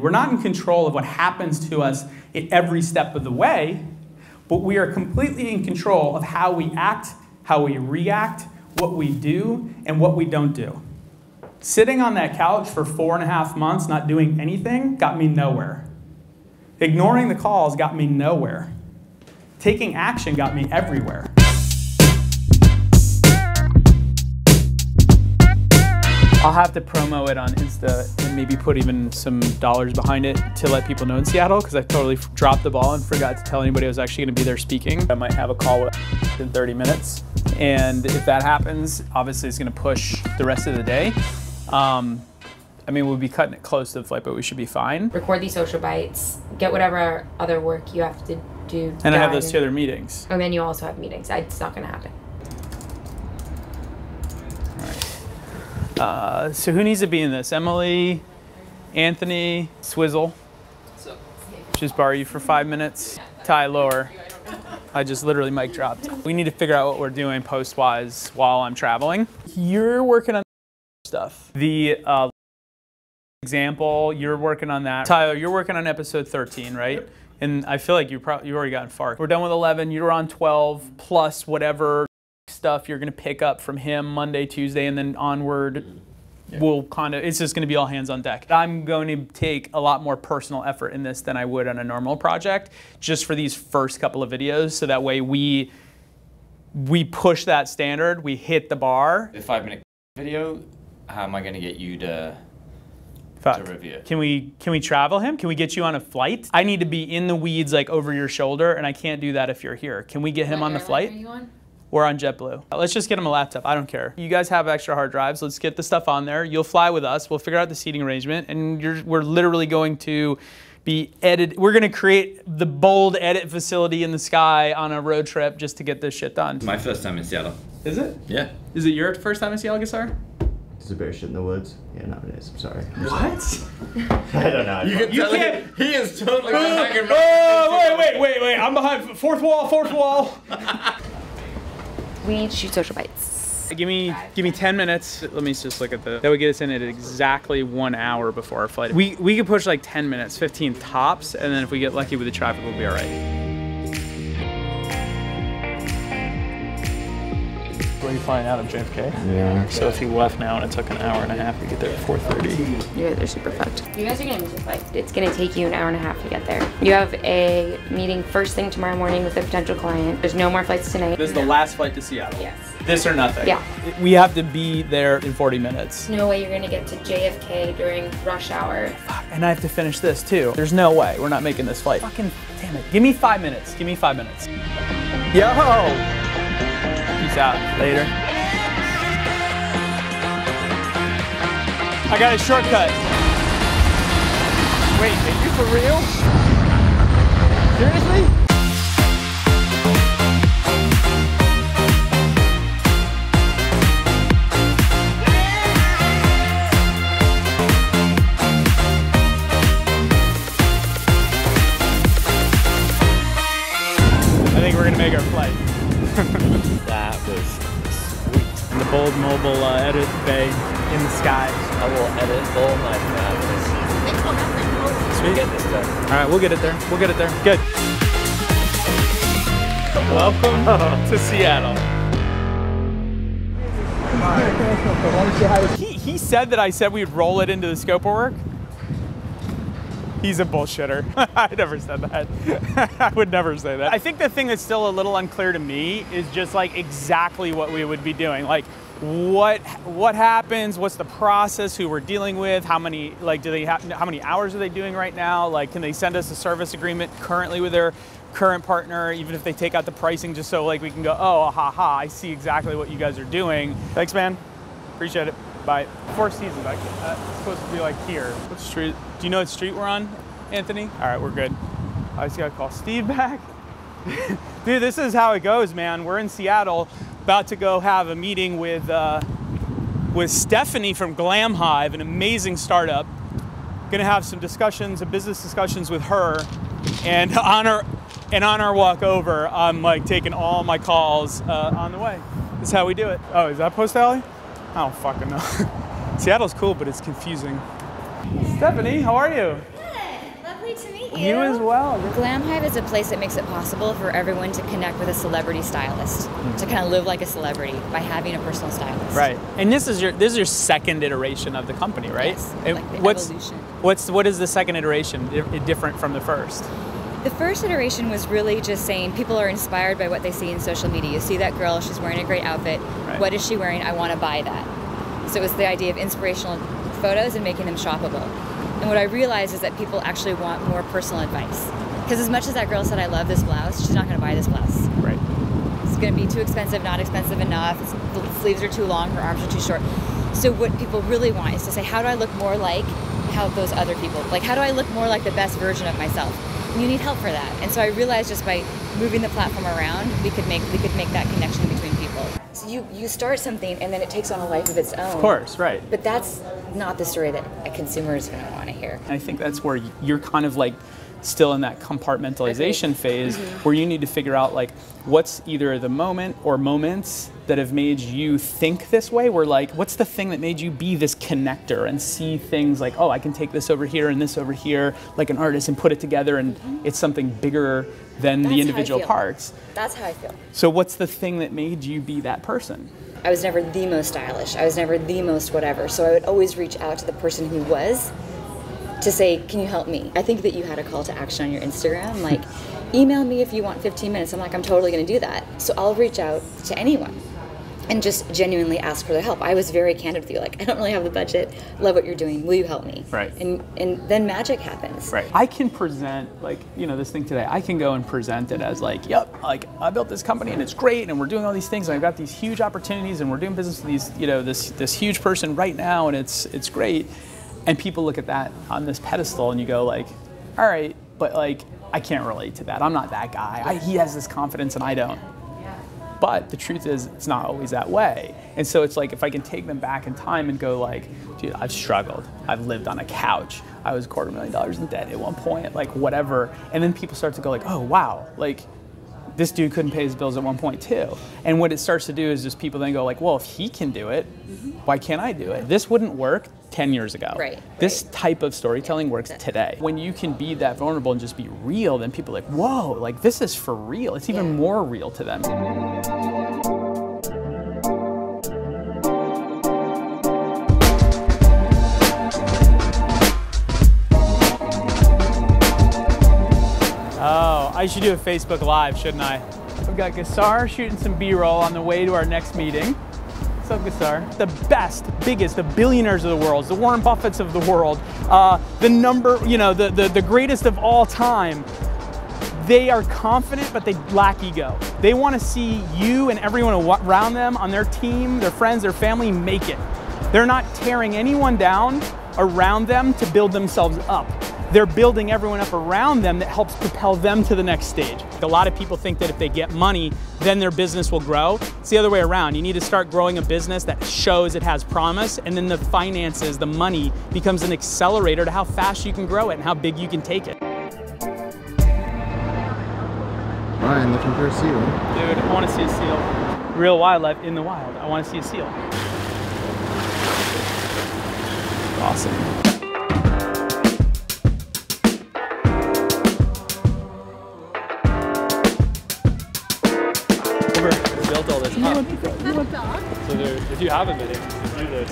We're not in control of what happens to us at every step of the way, but we are completely in control of how we act, how we react, what we do, and what we don't do. Sitting on that couch for 4.5 months not doing anything got me nowhere. Ignoring the calls got me nowhere. Taking action got me everywhere. I'll have to promo it on Insta and maybe put even some dollars behind it to let people know in Seattle, because I totally dropped the ball and forgot to tell anybody I was actually going to be there speaking. I might have a call in 30 minutes. And if that happens, obviously it's going to push the rest of the day. I mean, we'll be cutting it close to the flight, but we should be fine. Record these social bites, get whatever other work you have to do. And I have those 2 other meetings. And then you also have meetings. It's not going to happen. So who needs to be in this? Emily, Anthony, Swizzle. Just borrow you for 5 minutes. Ty, lower. I just literally mic dropped. We need to figure out what we're doing post-wise while I'm traveling. You're working on stuff. The example, you're working on that. Tyler, you're working on episode 13, right? Yep. And I feel like you already got FARC. We're done with 11. You're on 12 plus whatever stuff you're going to pick up from him Monday, Tuesday, and then onward. Yeah. We'll it's just going to be all hands on deck. I'm going to take a lot more personal effort in this than I would on a normal project, just for these first couple of videos, so that way we push that standard, we hit the bar. The 5-minute video, how am I going to get you to review? Can we travel him? Can we get you on a flight? I need to be in the weeds, like over your shoulder, and I can't do that if you're here. Can we get him on the flight? Are you on? We're on JetBlue. Let's just get him a laptop. I don't care. You guys have extra hard drives. Let's get the stuff on there. You'll fly with us. We'll figure out the seating arrangement, and we're literally going to be edited. We're going to create the bold edit facility in the sky on a road trip just to get this shit done. My first time in Seattle. Is it? Yeah. Is it your first time in Seattle, Gassar? There's a bear shit in the woods. Yeah, no, it is. I'm sorry. What? I don't know. You can't. He is totally hanging around. Oh, wait. I'm behind. Fourth wall. We need to shoot social bites. Give me 10 minutes. Let me just look at that would get us in at exactly 1 hour before our flight. We could push like 10 minutes, 15 tops, and then if we get lucky with the traffic, we'll be all right. Where are you flying out of JFK? Yeah. So if you left now and it took an hour and a half to get there at 4:30. You guys are super fucked. You guys are gonna miss the flight. It's gonna take you an hour and a half to get there. You have a meeting first thing tomorrow morning with a potential client. There's no more flights tonight. This is the last flight to Seattle. Yes. This or nothing. Yeah. We have to be there in 40 minutes. No way you're gonna get to JFK during rush hour. Fuck, and I have to finish this too. There's no way we're not making this flight. Fucking damn it. Give me 5 minutes. Give me 5 minutes. Yo! Peace out. Later. I got a shortcut. Wait, are you for real? Seriously? I think we're gonna make our flight. That was sweet. And the bold mobile edit bay in the sky. I will edit all night now. Sweet. Get this done. All right, we'll get it there. We'll get it there. Good. Welcome to Seattle. He said that I said we'd roll it into the scope of work. He's a bullshitter. I never said that. I would never say that. I think the thing that's still a little unclear to me is just like exactly what we would be doing. Like what happens, what's the process, who we're dealing with, how many, like, how many hours are they doing right now? Like, can they send us a service agreement currently with their current partner, even if they take out the pricing, just so like we can go, oh, ha, I see exactly what you guys are doing. Thanks, man. Appreciate it. Bye. Four Seasons, it's supposed to be like here. What street? Do you know what street we're on, Anthony? All right, we're good. I just gotta call Steve back. Dude, this is how it goes, man. We're in Seattle, about to go have a meeting with Stephanie from Glam Hive, an amazing startup. Gonna have some discussions, some business discussions with her, and on our walk over, I'm like taking all my calls on the way. This is how we do it. Oh, is that Post Alley? I don't fucking know. Seattle's cool, but it's confusing. Stephanie, how are you? Good. lovely to meet you. You as well. Glam Hive is a place that makes it possible for everyone to connect with a celebrity stylist, to kind of live like a celebrity by having a personal stylist. Right. And this is your second iteration of the company, right? Yes, And like the evolution. What is the second iteration different from the first? The first iteration was really just saying people are inspired by what they see in social media. You see that girl, she's wearing a great outfit. Right. What is she wearing? I want to buy that. So it was the idea of inspirational photos and making them shoppable. And what I realized is that people actually want more personal advice. Because as much as that girl said, I love this blouse, she's not going to buy this blouse. Right. It's going to be too expensive, not expensive enough. The sleeves are too long, her arms are too short. So what people really want is to say, how do I look more like how those other people, like how do I look more like the best version of myself? You need help for that. And so I realized just by moving the platform around, we could make that connection between people. So you start something and then it takes on a life of its own. Of course, right. But that's not the story that a consumer is going to want to hear. And I think that's where you're kind of like still in that compartmentalization phase where you need to figure out like what's either the moment or moments that have made you think this way, where like what's the thing that made you be this connector and see things like, oh, I can take this over here and this over here like an artist and put it together and it's something bigger than the individual parts. That's how I feel. So what's the thing that made you be that person? I was never the most stylish. I was never the most whatever. So I would always reach out to the person who was to say, can you help me? I think that you had a call to action on your Instagram, like, email me if you want 15 minutes. I'm like, I'm totally gonna do that. So I'll reach out to anyone and just genuinely ask for their help. I was very candid with you, like, I don't really have the budget, love what you're doing, will you help me? Right. And then magic happens. Right. I can present, like, you know, this thing today, I can go and present it as like, yep, like I built this company and it's great and we're doing all these things and I've got these huge opportunities and we're doing business with these, you know, this huge person right now and it's great. And people look at that on this pedestal and you go like, all right, but like, I can't relate to that. I'm not that guy. He has this confidence and I don't. But the truth is, it's not always that way. And so it's like, if I can take them back in time and go like, dude, I've struggled. I've lived on a couch. I was $250,000 in debt at one point, like whatever. And then people start to go like, oh, wow, like this dude couldn't pay his bills at one point too. And what it starts to do is just people then go like, well, if he can do it, why can't I do it? This wouldn't work 10 years ago. Right. This type of storytelling works today. When you can be that vulnerable and just be real, then people are like, whoa, like this is for real. It's even more real to them. Oh, I should do a Facebook Live, shouldn't I? We've got Gassar shooting some B-roll on the way to our next meeting. What's up, Gassar? The best, biggest, the billionaires of the world, the Warren Buffetts of the world, the greatest of all time. They are confident, but they lack ego. They want to see you and everyone around them on their team, their friends, their family make it. They're not tearing anyone down around them to build themselves up. They're building everyone up around them that helps propel them to the next stage. A lot of people think that if they get money, then their business will grow. It's the other way around. You need to start growing a business that shows it has promise, and then the finances, the money, becomes an accelerator to how fast you can grow it and how big you can take it. Ryan, looking for a seal. Dude, I want to see a seal. Real wildlife in the wild. I want to see a seal. Awesome. We built all this up. So if you have a minute, do this.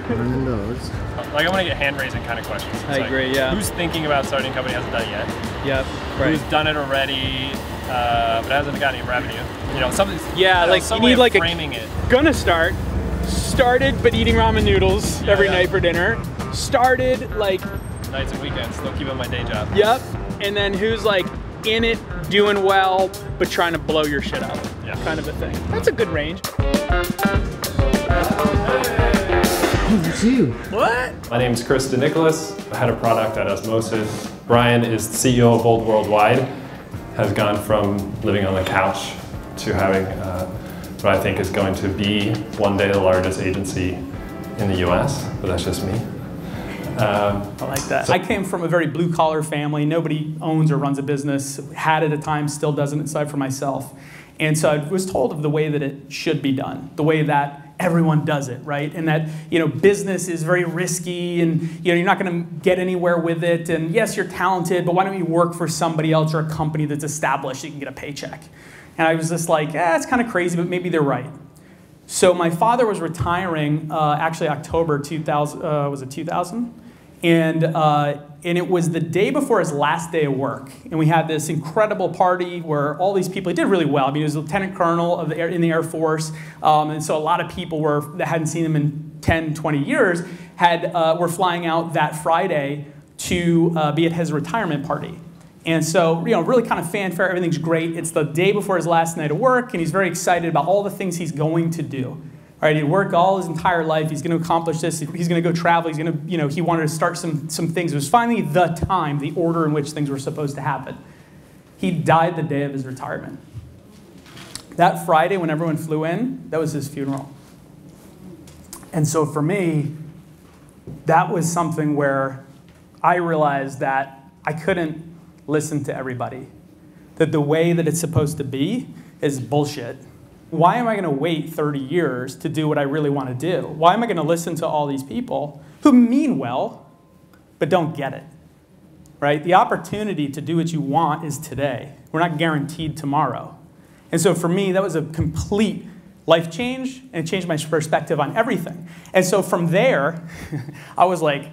Running those. Like I want to get hand raising kind of questions. I agree, yeah. Who's thinking about starting a company hasn't done it yet? Yep. Right. Who's done it already, but hasn't got any revenue? You know, something. Yeah, like some you need like framing it. Gonna start. Started, but eating ramen noodles every night for dinner. Started like nights and weekends. Still keep on my day job. Yep. And then who's like in it, doing well, but trying to blow your shit up. Yeah. Kind of a thing. That's a good range. It's you. What? My name is Chris DeNicholas, head of product at Osmosis. Brian is CEO of Bold Worldwide, has gone from living on the couch to having what I think is going to be one day the largest agency in the US, but that's just me. I like that. I came from a very blue-collar family. Nobody owns or runs a business, had at a time, still doesn't, aside from myself. And so I was told of the way that it should be done, the way that everyone does it, right? And that, business is very risky and, you're not going to get anywhere with it. And yes, you're talented, but why don't you work for somebody else or a company that's established so you can get a paycheck? And I was just like, it's kind of crazy, but maybe they're right. So my father was retiring, actually October 2000, was it 2000? And it was the day before his last day of work. And we had this incredible party where all these people, he did really well. I mean, he was a lieutenant colonel in the Air Force. And so a lot of people that hadn't seen him in 10, 20 years were flying out that Friday to be at his retirement party. And so, really kind of fanfare, everything's great. It's the day before his last night of work, and he's very excited about all the things he's going to do. All right, he'd worked all his entire life. He's going to accomplish this. He's going to go travel. He's going to, he wanted to start some things. It was finally the time, the order in which things were supposed to happen. He died the day of his retirement. That Friday, when everyone flew in, that was his funeral. And so for me, that was something where I realized that I couldn't listen to everybody. That the way that it's supposed to be is bullshit. Why am I going to wait 30 years to do what I really want to do? Why am I going to listen to all these people who mean well, but don't get it? Right? The opportunity to do what you want is today. We're not guaranteed tomorrow. And so for me, that was a complete life change, and it changed my perspective on everything. And so from there, I was like,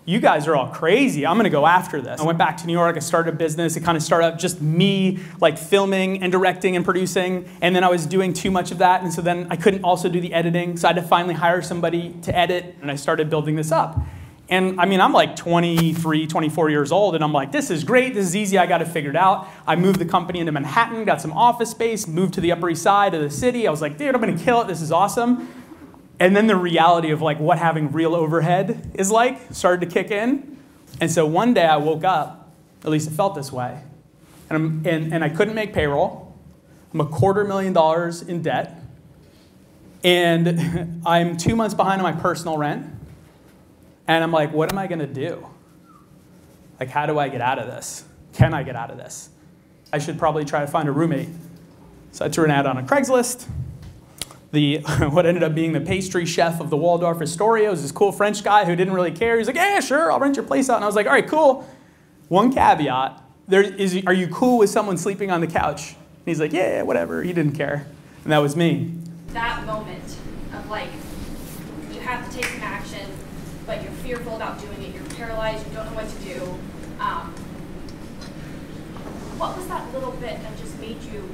you guys are all crazy. I'm going to go after this. I went back to New York. I started a business. It kind of started out just me like filming and directing and producing. And then I was doing too much of that. And so then I couldn't also do the editing. So I had to finally hire somebody to edit. And I started building this up. And I mean, I'm like 23, 24 years old. And I'm like, this is great. This is easy. I got it figured out. I moved the company into Manhattan, got some office space, moved to the Upper East Side of the city. I was like, dude, I'm going to kill it. This is awesome. And then the reality of like what having real overhead is like started to kick in. And so one day I woke up, at least it felt this way, and I couldn't make payroll. I'm $250,000 in debt. And I'm 2 months behind on my personal rent. And I'm like, what am I going to do? Like, how do I get out of this? Can I get out of this? I should probably try to find a roommate. So I threw an ad on a Craigslist. What ended up being the pastry chef of the Waldorf Astoria was this cool French guy who didn't really care. He's like, yeah, sure, I'll rent your place out. And I was like, all right, cool. One caveat, are you cool with someone sleeping on the couch? And he's like, yeah, whatever. He didn't care. And that was me. That moment of like, you have to take some action, but you're fearful about doing it. You're paralyzed. You don't know what to do. What was that little bit that just made you?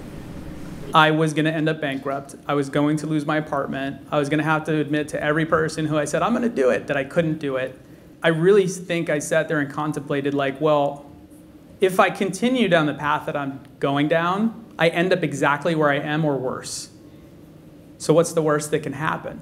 I was going to end up bankrupt. I was going to lose my apartment. I was going to have to admit to every person who I said, I'm going to do it, that I couldn't do it. I really think I sat there and contemplated like, well, if I continue down the path that I'm going down, I end up exactly where I am or worse. So what's the worst that can happen?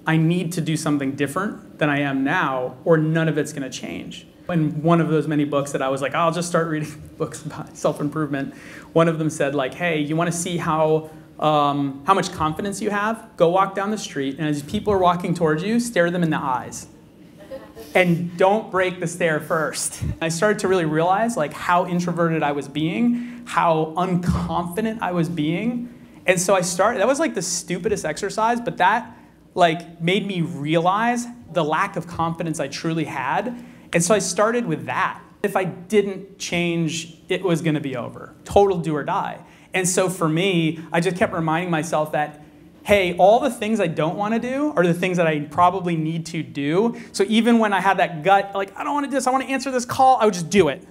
I need to do something different than I am now, or none of it's going to change. In one of those many books that I was like, I'll just start reading books about self-improvement, one of them said like, hey, you want to see how much confidence you have? Go walk down the street, and as people are walking towards you, stare them in the eyes. And don't break the stare first. I started to really realize like how introverted I was being, how unconfident I was being. And so that was like the stupidest exercise, but that like made me realize the lack of confidence I truly had. And so I started with that. If I didn't change, it was going to be over. Total do or die. And so for me, I just kept reminding myself that, hey, all the things I don't want to do are the things that I probably need to do. So even when I had that gut, like, I don't want to do this, I want to answer this call, I would just do it.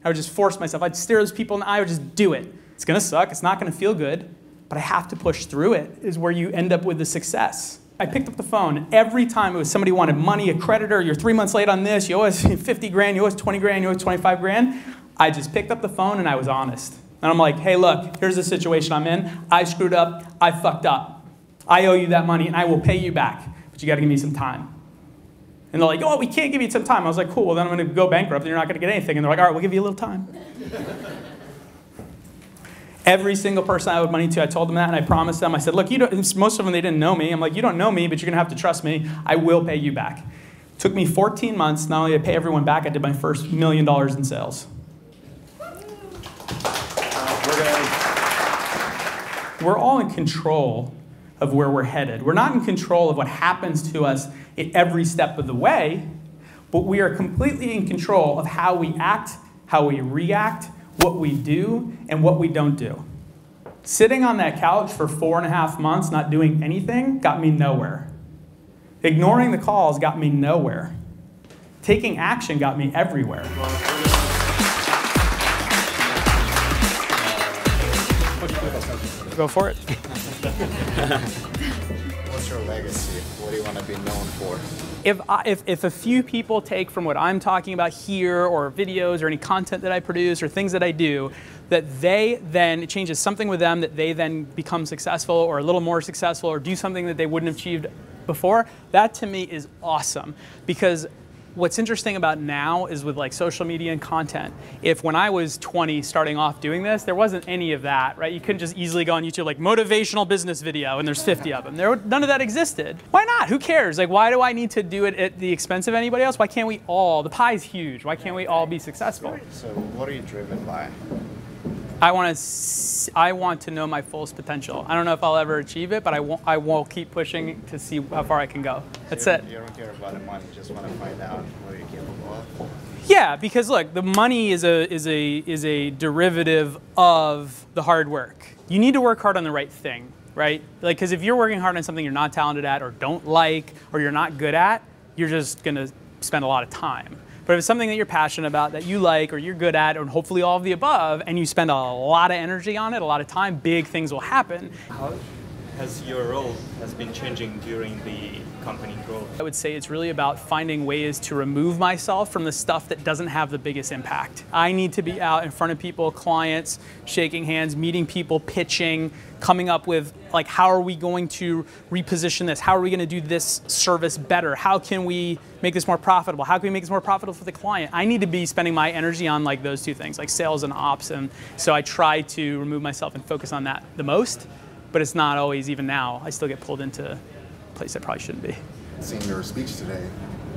I would just force myself. I'd stare those people in the eye, I would just do it. It's going to suck. It's not going to feel good. But I have to push through it is where you end up with the success. I picked up the phone. Every time it was somebody wanted money, a creditor, you're 3 months late on this, you owe us 50 grand, you owe us 20 grand, you owe us 25 grand. I just picked up the phone and I was honest. And I'm like, hey, look, here's the situation I'm in. I screwed up. I fucked up. I owe you that money and I will pay you back. But you got to give me some time. And they're like, oh, we can't give you some time. I was like, cool, well, then I'm going to go bankrupt and you're not going to get anything. And they're like, all right, we'll give you a little time. Every single person I owed money to, I told them that, and I promised them. I said, look, most of them, they didn't know me. I'm like, you don't know me, but you're going to have to trust me. I will pay you back. It took me 14 months. Not only did I pay everyone back, I did my first $1 million in sales. We're all in control of where we're headed. We're not in control of what happens to us at every step of the way, but we are completely in control of how we act, how we react, what we do, and what we don't do. Sitting on that couch for 4.5 months not doing anything got me nowhere. Ignoring the calls got me nowhere. Taking action got me everywhere. Go for it. What's your legacy? What do you want to be known for? If a few people take from what I'm talking about here, or videos, or any content that I produce, or things that I do, that they then, it changes something with them, that they then become successful, or a little more successful, or do something that they wouldn't have achieved before, that to me is awesome. Because what's interesting about now is with like social media and content, if when I was 20 starting off doing this, there wasn't any of that, right? You couldn't just easily go on YouTube like motivational business video and there's 50 of them. None of that existed. Why not? Who cares? Like, why do I need to do it at the expense of anybody else? Why can't we all, the pie's huge, why can't we all be successful? So what are you driven by? I want to know my fullest potential. I don't know if I'll ever achieve it, but I won't keep pushing to see how far I can go. That's it. You don't care about the money, you just want to find out what you're capable of? Yeah, because look, the money is a derivative of the hard work. You need to work hard on the right thing, right? Like, because if you're working hard on something you're not talented at, or don't like, or you're not good at, you're just gonna spend a lot of time. But if it's something that you're passionate about, that you like, or you're good at, or hopefully all of the above, and you spend a lot of energy on it, a lot of time, big things will happen. How has your role been changing during the company growth? I would say it's really about finding ways to remove myself from the stuff that doesn't have the biggest impact. I need to be out in front of people, clients, shaking hands, meeting people, pitching, coming up with like, how are we going to reposition this? How are we going to do this service better? How can we make this more profitable? How can we make this more profitable for the client? I need to be spending my energy on like those two things, like sales and ops. And so I try to remove myself and focus on that the most, but it's not always, even now, I still get pulled into a place I probably shouldn't be. Seeing your speech today,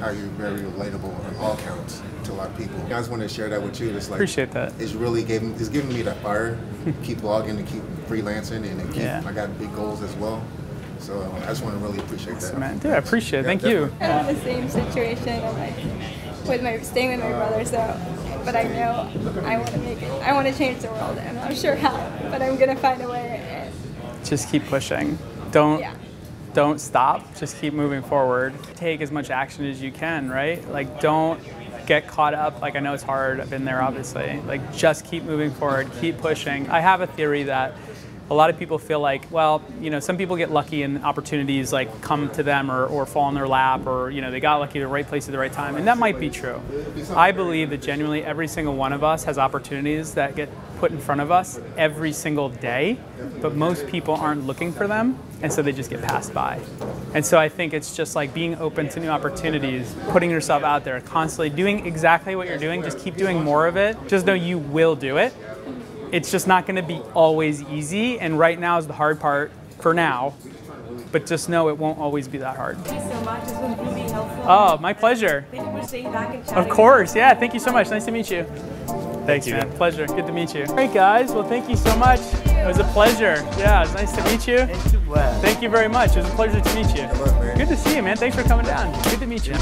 how you're very relatable on all counts to a lot of people. I just wanted to share that with you. It's like, appreciate that. It's really giving me that fire. Keep blogging and keep freelancing and keep, I got big goals as well. So I just want to really appreciate that. Man, dude, I appreciate it. Thank you. I'm in the same situation. I'm like staying with my brother, so, but I know I want to make it. I want to change the world. I'm not sure how, but I'm gonna find a way. Just keep pushing. Don't stop, just keep moving forward. Take as much action as you can, right? Like, don't get caught up. Like, I know it's hard, I've been there obviously. Like, just keep moving forward, keep pushing. I have a theory that a lot of people feel like, well, you know, some people get lucky and opportunities like come to them or fall in their lap, or, you know, they got lucky at the right place at the right time, and that might be true. I believe that genuinely every single one of us has opportunities that get put in front of us every single day, but most people aren't looking for them, and so they just get passed by. And so I think it's just like being open to new opportunities, putting yourself out there, constantly doing exactly what you're doing, just keep doing more of it. Just know you will do it. It's just not going to be always easy, and right now is the hard part for now, but just know it won't always be that hard. Thank you so much. This was really helpful. Oh, my pleasure. Thank you for staying back and chatting. Of course, yeah, thank you so much. Nice to meet you. Thanks, man. Pleasure. Good to meet you. All right, guys. Well, thank you so much. It was a pleasure. Yeah, it was nice to meet you. Thank you very much. It was a pleasure to meet you. Good to see you, man. Thanks for coming down. Good to meet you.